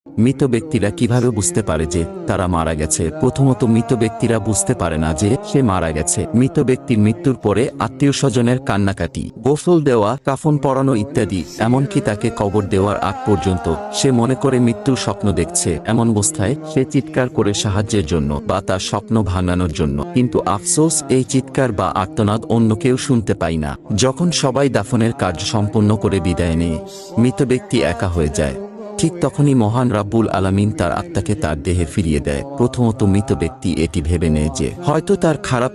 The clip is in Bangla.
মৃত ব্যক্তিরা কিভাবে বুঝতে পারে যে তারা মারা গেছে? প্রথমত, মৃত ব্যক্তিরা বুঝতে পারে না যে সে মারা গেছে। মৃত ব্যক্তির মৃত্যুর পরে আত্মীয় স্বজনের কান্নাকাটি, গোসল দেওয়া, কাফন পরানো ইত্যাদি, এমনকি তাকে কবর দেওয়ার আগ পর্যন্ত সে মনে করে মৃত্যুর স্বপ্ন দেখছে। এমন অবস্থায় সে চিৎকার করে সাহায্যের জন্য বা তার স্বপ্ন ভাঙানোর জন্য। কিন্তু আফসোস, এই চিৎকার বা আর্তনাদ অন্য কেউ শুনতে পায় না। যখন সবাই দাফনের কাজ সম্পন্ন করে বিদায় নেয়, মৃত ব্যক্তি একা হয়ে যায়। ঠিক তখনই মহান রাব্বুল আলামিন তার আত্মাকে তার দেহে ফিরিয়ে দেয়। প্রথমত, মৃত ব্যক্তি এটি ভেবে নেয় যে হয়তো তার খারাপ